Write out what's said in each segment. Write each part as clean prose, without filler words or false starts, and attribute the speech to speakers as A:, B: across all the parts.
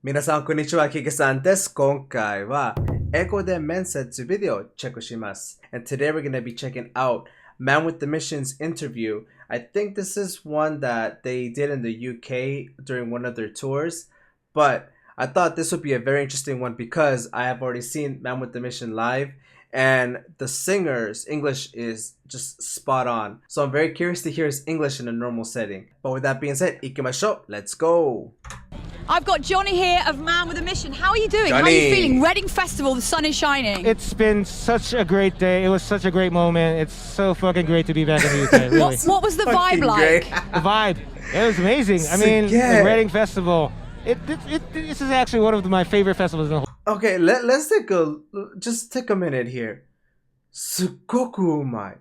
A: 皆さん、こんにちは。キキさんです。今回は、英語で面接ビデオをチェックします。And today we're going to be checking out Man with the Mission's interview. I think this is one that they did in the UK during one of their tours. But I thought this would be a very interesting one because I have already seen Man with the Mission live. And the singer's English is just spot on. So I'm very curious to hear his English in a normal setting. But with that being said, ikimashou. Let's go.
B: I've got Johnny here of Man with a Mission. How are you doing?
A: Johnny.
B: How are you feeling? Reading Festival, the sun is shining.
C: It's been such a great day. It was such a great moment. It's so fucking great to be back in the UK, really.
B: What was the
A: Fucking
B: vibe like?
A: great.
C: The vibe, it was amazing. I mean,
A: Yeah.
C: the Reading Festival, this is actually one of my favorite festivals in the whole
A: Okay, let's just take a minute here. すっごくうまい.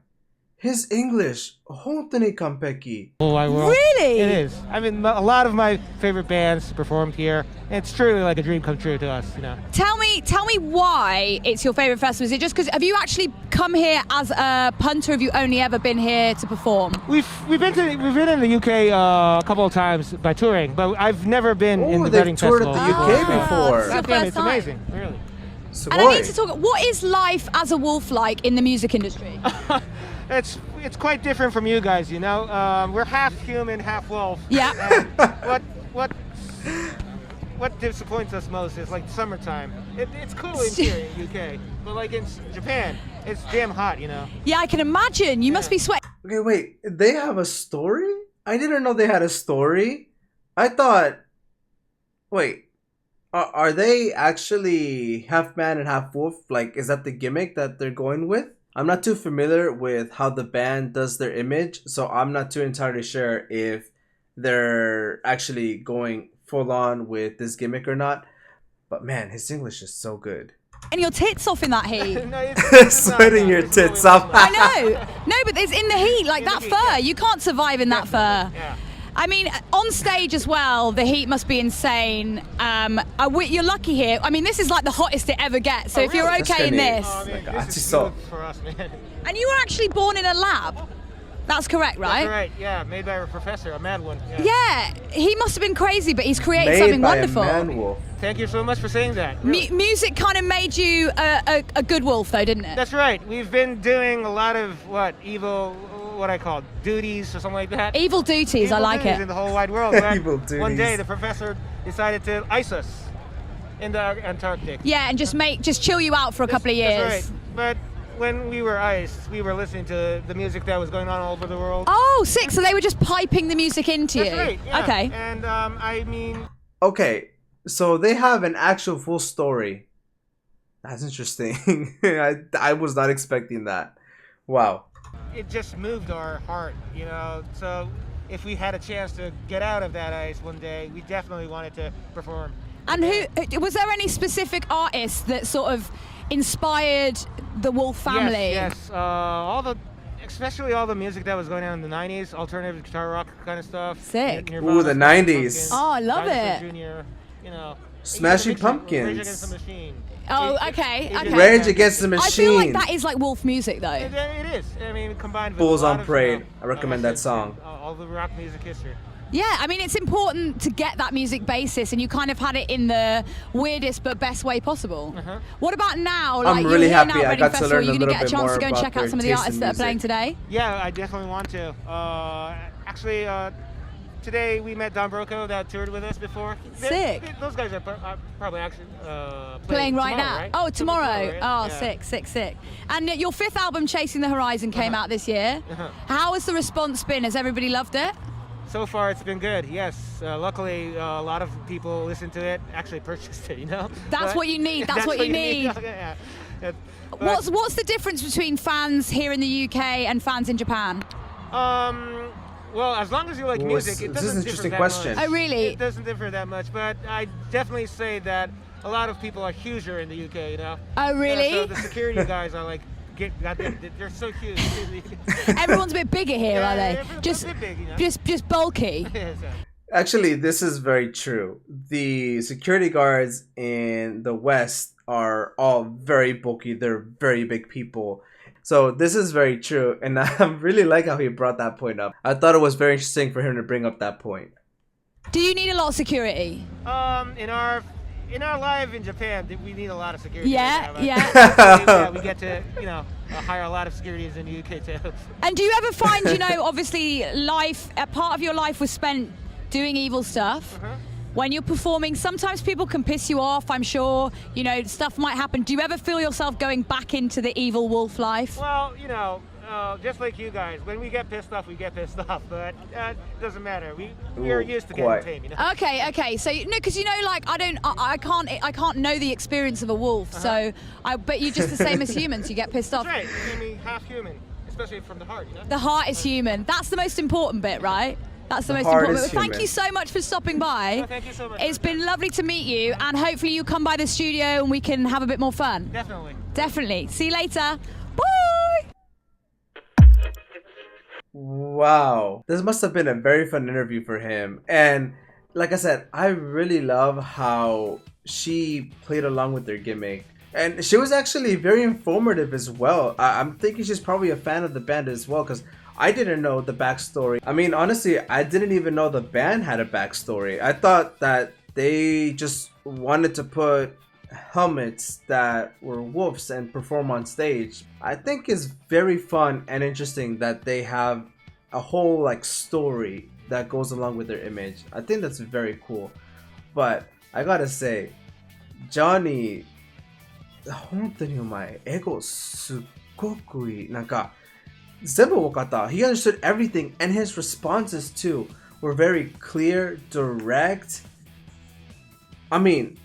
A: His English, 本当に完璧.
C: wide world.
B: Really?
C: It is. I mean, a lot of my favorite bands performed here. It's truly like a dream come true to us, you know.
B: Tell me why it's your favourite festival. Is it just because have you actually come here as a punter? Or have you only ever been here to perform?
C: We've been in the UK a couple of times by touring, but I've never been in the
A: they've
C: Reading
A: toured
C: Festival.
A: at the UK before.
B: It's your
C: Yeah,
B: first
C: it's
B: time.
C: amazing, really.
B: And I need to talk. What is life as a wolf like in the music industry?
C: It's quite different from you guys, you know. We're half human, half wolf.
B: Yeah.
C: And what disappoints us most is like summertime. It's cool in here in UK, but like in Japan, it's damn hot, you know.
B: Yeah, I can imagine. You must be sweating.
A: Okay, wait. They have a story? I didn't know they had a story. I thought. Wait. Are they actually half man and half wolf? Like, is that the gimmick that they're going with? I'm not too familiar with how the band does their image, so I'm not too entirely sure if they're actually going full on with this gimmick or not. But man, his English is so good.
B: And your tits off in that heat.
C: No, it's not
A: Sweating
C: that.
A: your
C: It's really
A: tits
C: much
A: off.
B: I know. No, but it's in the heat, like
C: In
B: that
C: the heat,
B: fur.
C: yeah.
B: You can't survive in that fur.
C: Yeah.
B: I mean, on stage as well, the heat must be insane. You're lucky here. I mean, this is like the hottest it ever gets. So
C: Oh,
B: if you're
C: really?
B: okay in
A: That's
B: this,
C: Oh, I mean,
A: Like,
C: this is
A: so-
C: smooth for us, man.
B: and you were actually born in a lab. That's correct, right?
C: That's right. Yeah, made by a professor, a mad one. Yeah.
B: Yeah, he must have been crazy, but he's created
A: Made
B: something
A: by
B: wonderful.
A: a man wolf.
C: Thank you so much for saying that. really.
B: Music kind of made you a good wolf, though, didn't it?
C: That's right. We've been doing a lot of what I call duties or something like that.
B: Evil duties, I
C: Evil
B: like
C: duties
B: it.
C: in the whole wide world. But
A: Evil
C: One day
A: duties.
C: the professor decided to ice us in the Antarctic.
B: Yeah, and just chill you out for a couple of years.
C: That's right. But when we were iced, we were listening to the music that was going on all over the world.
B: Oh, sick. So they were just piping the music into
C: That's
B: you.
C: right. Yeah.
B: Okay.
C: And I mean,
A: Okay, so they have an actual full story. That's interesting. I was not expecting that. Wow.
C: it just moved our heart, you know. So if we had a chance to get out of that ice one day, we definitely wanted to perform.
B: And who was there any specific artist that sort of inspired the Wolf family?
C: Yes. Especially all the music that was going on in the '90s, alternative guitar rock kind of stuff.
B: Sick.
A: Ooh, the 90s.
B: Oh, I love
C: Dinosaur
B: it.
C: Jr., you know.
A: Smashing
C: Rage
A: Pumpkins.
C: Against the Machine.
B: Oh,
C: It-
B: okay,
C: it- it-
B: okay.
A: Rage Against the
B: I
A: Machine.
B: feel like that is like Wolf music, though.
C: It is. I mean, combined with
A: Bulls
C: a lot
A: on
C: of,
A: Parade. I recommend that song.
C: All the rock music history.
B: Yeah, I mean, it's important to get that music basis, and you kind of had it in the weirdest but best way possible.
C: Uh-huh.
B: What about now?
A: I'm
B: Like,
A: really
B: you're here
A: happy
B: now at
A: I
B: Reading
A: got to
B: Festival,
A: learn a
B: you're
A: little
B: gonna get a
A: bit
B: chance
A: more
B: to go and
A: about
B: check out
A: their
B: some of the
A: taste in
B: artists that are playing
A: music.
B: today.
C: Yeah, I definitely want to. Actually, today we met Don Broco that toured with us before.
B: Sick.
C: Those guys are probably actually
B: Playing right
C: tomorrow,
B: now.
C: right?
B: Oh, tomorrow.
C: right?
B: Oh,
C: Yeah.
B: sick. And your fifth album, Chasing the Horizon, came out this year.
C: Uh-huh.
B: How has the response been? Has everybody loved it?
C: So far, it's been good. Yes. Luckily, a lot of people listened to it. Actually, purchased it. You know.
B: That's what you need. That's what you need.
C: Yeah. Yeah. But,
B: What's the difference between fans here in the UK and fans in Japan?
C: Well, as long as you like
A: Well,
C: music, it
A: this is
C: doesn't
A: an
C: differ
A: interesting
C: that
A: question.
C: much.
B: Oh, really?
C: It doesn't differ that much, but I definitely say that a lot of people are huger in the UK. You know.
B: Oh, really?
C: Yeah, so the security guys are like, they're so huge.
B: Everyone's a bit bigger here,
C: Yeah,
B: are they?
C: everyone's a
B: Just,
C: bit big, you know?
B: just bulky.
C: Yeah, so-
A: Actually, this is very true. The security guards in the West are all very bulky. They're very big people. So this is very true. And I really like how he brought that point up. I thought it was very interesting for him to bring up that point.
B: Do you need a lot of security?
C: In our life in Japan, we need a lot of security.
B: Yeah,
C: right now,
B: yeah.
C: yeah, we get to, hire a lot of securities in the UK too.
B: And do you ever find, obviously a part of your life was spent doing evil stuff. When you're performing, sometimes people can piss you off, I'm sure. Stuff might happen. Do you ever feel yourself going back into the evil wolf life?
C: Well, just like you guys, when we get pissed off, we get pissed off, but it doesn't matter. We're used to getting tame,
B: Okay. So because I can't know the experience of a wolf. So but you're just the same as humans. You get pissed off.
C: That's right. I mean, half human, especially from the heart.
B: The heart is human. That's the most important bit, right? That's the most
A: heart
B: important
A: is
B: bit. Thank
A: human.
B: you so much for stopping by.
C: Oh, thank you so much.
B: It's been lovely to meet you, and hopefully you come by the studio and we can have a bit more fun.
C: Definitely.
B: See you later. Bye.
A: Wow, this must have been a very fun interview for him. And like I said, I really love how she played along with their gimmick. And she was actually very informative as well. I'm thinking she's probably a fan of the band as well, because I didn't know the backstory. I mean, honestly, I didn't even know the band had a backstory. I thought that they just wanted to put helmets that were wolves and perform on stage. I think it's very fun and interesting that they have a whole story that goes along with their image. I think that's very cool. But I gotta say, Johnny 本当にお前エゴすっごくいい。なんか全部分かった。He understood everything, and his responses too were very clear, direct. I mean,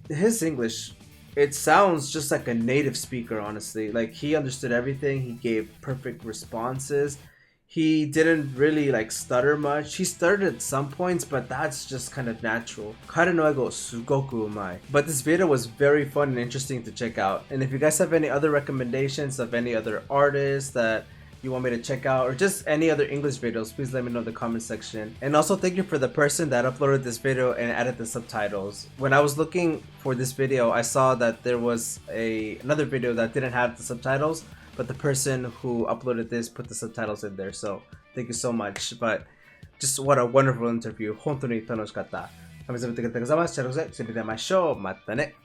A: his English, it sounds just like a native speaker, honestly. Like, he understood everything. He gave perfect responses. He didn't really stutter much. He stuttered at some points, but that's just kind of natural. Kare no ego sugoku umai. But this video was very fun and interesting to check out. And if you guys have any other recommendations of any other artists that you want me to check out, or just any other English videos, please let me know in the comment section. And also thank you for the person that uploaded this video and added the subtitles. When I was looking for this video, I saw that there was another video that didn't have the subtitles, but the person who uploaded this put the subtitles in there. So thank you so much. But just what a wonderful interview. 本当に楽しかった。 감사합니다. またね。